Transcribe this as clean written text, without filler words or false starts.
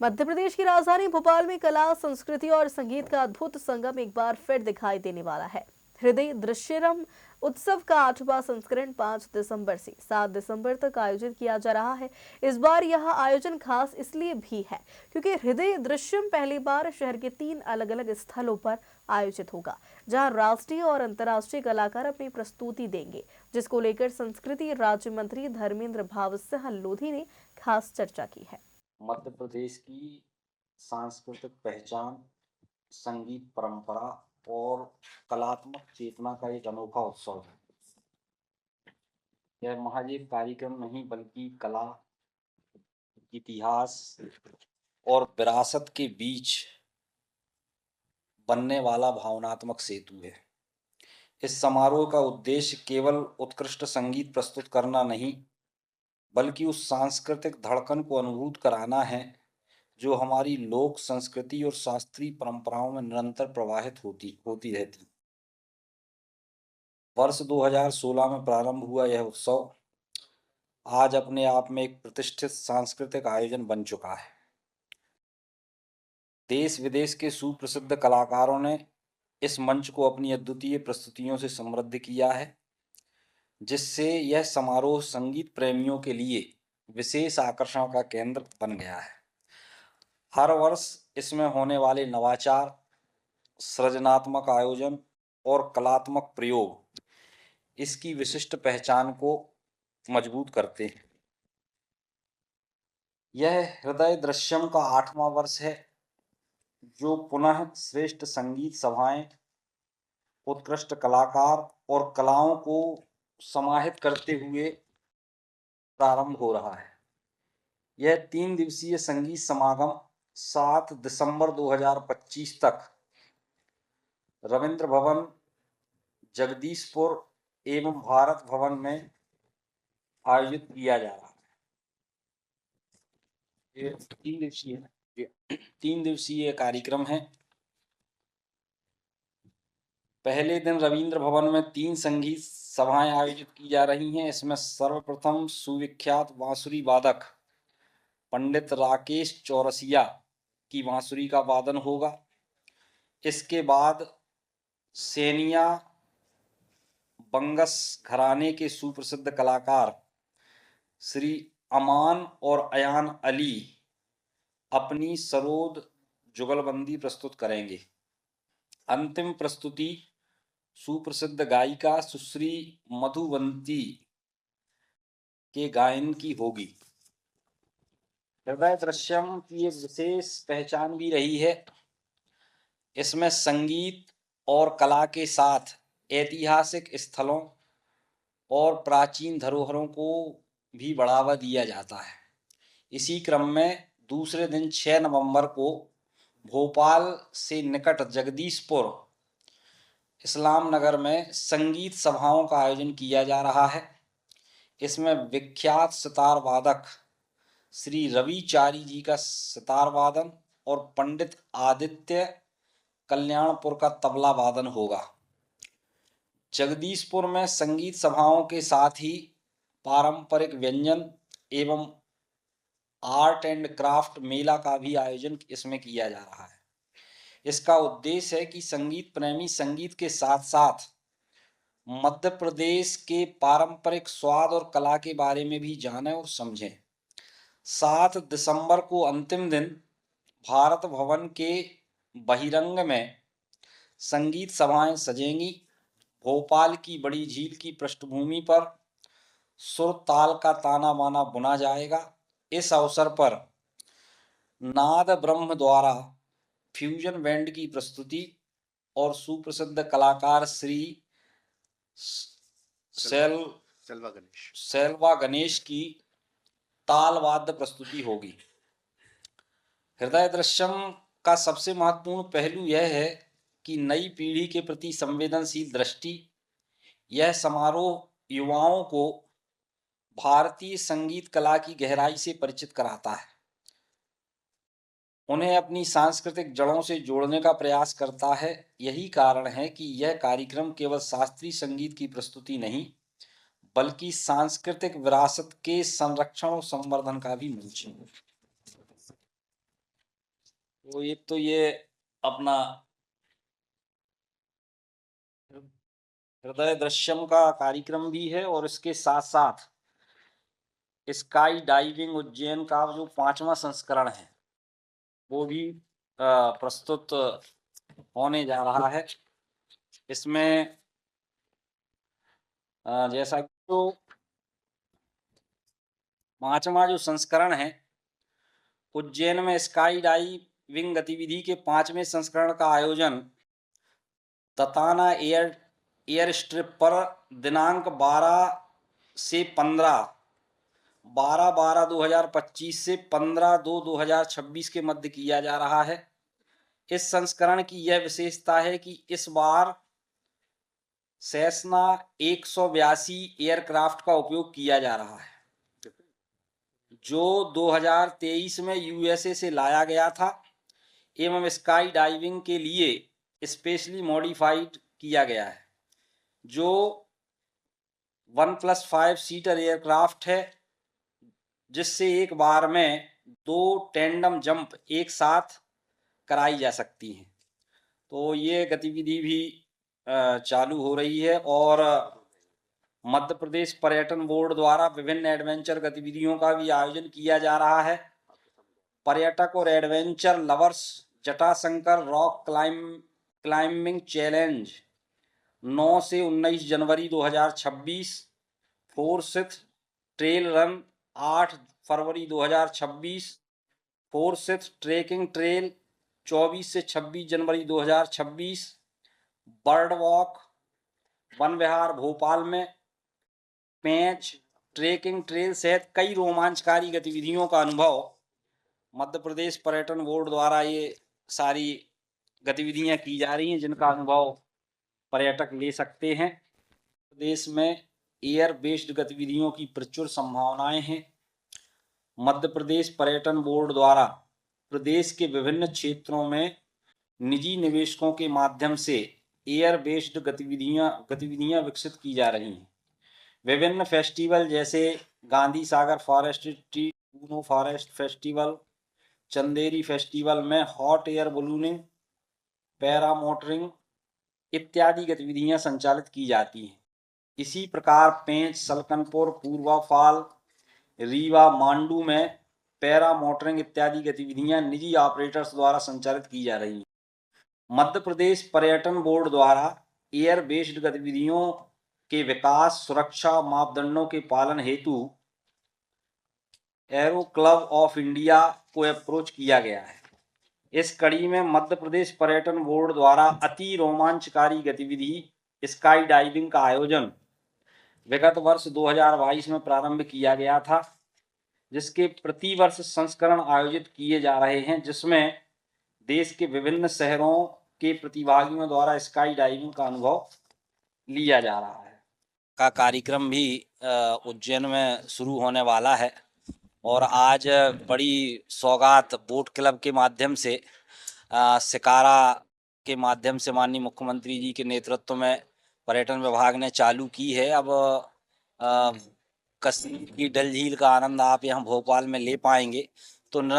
मध्य प्रदेश की राजधानी भोपाल में कला, संस्कृति और संगीत का अद्भुत संगम एक बार फिर दिखाई देने वाला है। हृदय दृश्यम उत्सव का 8वां संस्करण 5 दिसंबर से 7 दिसंबर तक आयोजित किया जा रहा है। इस बार यह आयोजन खास इसलिए भी है क्योंकि हृदय दृश्यम पहली बार शहर के 3 अलग-अलग स्थलों पर आयोजित होगा, जहां राष्ट्रीय और अंतर्राष्ट्रीय कलाकार अपनी प्रस्तुति देंगे, जिसको लेकर संस्कृति राज्य मंत्री धर्मेंद्र भाव सिंह लोधी ने खास चर्चा की है। मध्य प्रदेश की सांस्कृतिक पहचान, संगीत परंपरा और कलात्मक चेतना का एक अनोखा उत्सव है। यह महज एक कार्यक्रम नहीं बल्कि कला, इतिहास और विरासत के बीच बनने वाला भावनात्मक सेतु है। इस समारोह का उद्देश्य केवल उत्कृष्ट संगीत प्रस्तुत करना नहीं, बल्कि उस सांस्कृतिक धड़कन को अनुभूत कराना है जो हमारी लोक संस्कृति और शास्त्रीय परंपराओं में निरंतर प्रवाहित होती रहती। वर्ष 2016 में प्रारंभ हुआ यह उत्सव आज अपने आप में एक प्रतिष्ठित सांस्कृतिक आयोजन बन चुका है। देश विदेश के सुप्रसिद्ध कलाकारों ने इस मंच को अपनी अद्वितीय प्रस्तुतियों से समृद्ध किया है, जिससे यह समारोह संगीत प्रेमियों के लिए विशेष आकर्षण का केंद्र बन गया है। हर वर्ष इसमें होने वाले नवाचार, सृजनात्मक आयोजन और कलात्मक प्रयोग इसकी विशिष्ट पहचान को मजबूत करते हैं। यह हृदय दृश्यम का 8वां वर्ष है, जो पुनः श्रेष्ठ संगीत सभाएं, उत्कृष्ट कलाकार और कलाओं को समाहित करते हुए प्रारंभ हो रहा है। यह 3 दिवसीय संगीत समागम 7 दिसंबर 2025 तक रविंद्र भवन, जगदीशपुर एवं भारत भवन में आयोजित किया जा रहा है। ये 3 दिवसीय कार्यक्रम है। पहले दिन रविंद्र भवन में 3 संगीत सभाएं आयोजित की जा रही हैं। इसमें सर्वप्रथम सुविख्यात बांसुरी वादक पंडित राकेश चौरसिया की बांसुरी का वादन होगा। इसके बाद सेनिया बंगस घराने के सुप्रसिद्ध कलाकार श्री अमान और अयान अली अपनी सरोद जुगलबंदी प्रस्तुत करेंगे। अंतिम प्रस्तुति सुप्रसिद्ध गायिका सुश्री मधुवंती के गायन की होगी। हृदय दृश्यम की एक विशेष पहचान भी रही है। इसमें संगीत और कला के साथ ऐतिहासिक स्थलों और प्राचीन धरोहरों को भी बढ़ावा दिया जाता है। इसी क्रम में दूसरे दिन 6 नवंबर को भोपाल से निकट जगदीशपुर इस्लाम नगर में संगीत सभाओं का आयोजन किया जा रहा है। इसमें विख्यात सितार वादक श्री रवि चारी जी का सितार वादन और पंडित आदित्य कल्याणपुर का तबला वादन होगा। जगदीशपुर में संगीत सभाओं के साथ ही पारंपरिक व्यंजन एवं आर्ट एंड क्राफ्ट मेला का भी आयोजन इसमें किया जा रहा है। इसका उद्देश्य है कि संगीत प्रेमी संगीत के साथ साथ मध्य प्रदेश के पारंपरिक स्वाद और कला के बारे में भी जानें और समझें। 7 दिसंबर को अंतिम दिन भारत भवन के बहिरंग में संगीत सभाएं सजेंगी। भोपाल की बड़ी झील की पृष्ठभूमि पर सुर ताल का ताना बाना बुना जाएगा। इस अवसर पर नाद ब्रह्म द्वारा फ्यूजन बैंड की प्रस्तुति और सुप्रसिद्ध कलाकार श्री सेल्वा गणेश की ताल वाद्य प्रस्तुति होगी। हृदय दृश्यम का सबसे महत्वपूर्ण पहलू यह है कि नई पीढ़ी के प्रति संवेदनशील दृष्टि। यह समारोह युवाओं को भारतीय संगीत कला की गहराई से परिचित कराता है, उन्हें अपनी सांस्कृतिक जड़ों से जोड़ने का प्रयास करता है। यही कारण है कि यह कार्यक्रम केवल शास्त्रीय संगीत की प्रस्तुति नहीं, बल्कि सांस्कृतिक विरासत के संरक्षण और संवर्धन का भी मंच है। तो एक तो ये अपना हृदय दृश्यम का कार्यक्रम भी है और इसके साथ साथ स्काई डाइविंग उज्जैन का जो 5वां संस्करण है वो भी प्रस्तुत होने जा रहा है। इसमें जैसा कि जो 5वां जो संस्करण है उज्जैन में स्काई डाइविंग गतिविधि के 5वें संस्करण का आयोजन तताना एयर स्ट्रिप पर दिनांक 12/12/2025 से 15/2/2026 के मध्य किया जा रहा है। इस संस्करण की यह विशेषता है कि इस बार सेस्ना 182 एयरक्राफ्ट का उपयोग किया जा रहा है जो 2023 में यूएसए से लाया गया था एवं स्काई डाइविंग के लिए स्पेशली मॉडिफाइड किया गया है जो 1+5 सीटर एयरक्राफ्ट है जिससे एक बार में 2 टेंडम जंप एक साथ कराई जा सकती हैं। तो ये गतिविधि भी चालू हो रही है और मध्य प्रदेश पर्यटन बोर्ड द्वारा विभिन्न एडवेंचर गतिविधियों का भी आयोजन किया जा रहा है। पर्यटक और adventure lovers Jatashankar rock climbing challenge 9 से 19 जनवरी 2026, फोर्सिथ ट्रेल रन 8 फरवरी 2026, फोर्सिथ ट्रेकिंग ट्रेल 24 से 26 जनवरी 2026, बर्ड वॉक वन विहार भोपाल में पेंच ट्रेकिंग ट्रेल सहित कई रोमांचकारी गतिविधियों का अनुभव मध्य प्रदेश पर्यटन बोर्ड द्वारा ये सारी गतिविधियां की जा रही हैं जिनका अनुभव पर्यटक ले सकते हैं। प्रदेश में एयर बेस्ड गतिविधियों की प्रचुर संभावनाएं हैं। मध्य प्रदेश पर्यटन बोर्ड द्वारा प्रदेश के विभिन्न क्षेत्रों में निजी निवेशकों के माध्यम से एयर बेस्ड गतिविधियां विकसित की जा रही हैं। विभिन्न फेस्टिवल जैसे गांधी सागर फॉरेस्ट ट्री ऊनो फॉरेस्ट फेस्टिवल, चंदेरी फेस्टिवल में hot air ballooning, paramotoring इत्यादि गतिविधियां संचालित की जाती हैं। इसी प्रकार पेंच, सलकनपुर, पूर्वा फाल, रीवा, मांडू में पैरा मोटरिंग इत्यादि गतिविधियां निजी ऑपरेटर्स द्वारा संचालित की जा रही हैं। मध्य प्रदेश पर्यटन बोर्ड द्वारा एयर बेस्ड गतिविधियों के विकास सुरक्षा मापदंडों के पालन हेतु एरो क्लब ऑफ इंडिया को अप्रोच किया गया है। इस कड़ी में मध्य प्रदेश पर्यटन बोर्ड द्वारा अति रोमांचकारी गतिविधि स्काई डाइविंग का आयोजन विगत वर्ष 2022 में प्रारंभ किया गया था जिसके प्रतिवर्ष संस्करण आयोजित किए जा रहे हैं जिसमें देश के विभिन्न शहरों के प्रतिभागियों द्वारा स्काई डाइविंग का अनुभव लिया जा रहा है। का कार्यक्रम भी उज्जैन में शुरू होने वाला है और आज बड़ी सौगात बोट क्लब के माध्यम से शिकारा के माध्यम से माननीय मुख्यमंत्री जी के नेतृत्व में पर्यटन विभाग ने चालू की है। अब कश्मीर की डल झील का आनंद आप यहाँ भोपाल में ले पाएंगे तो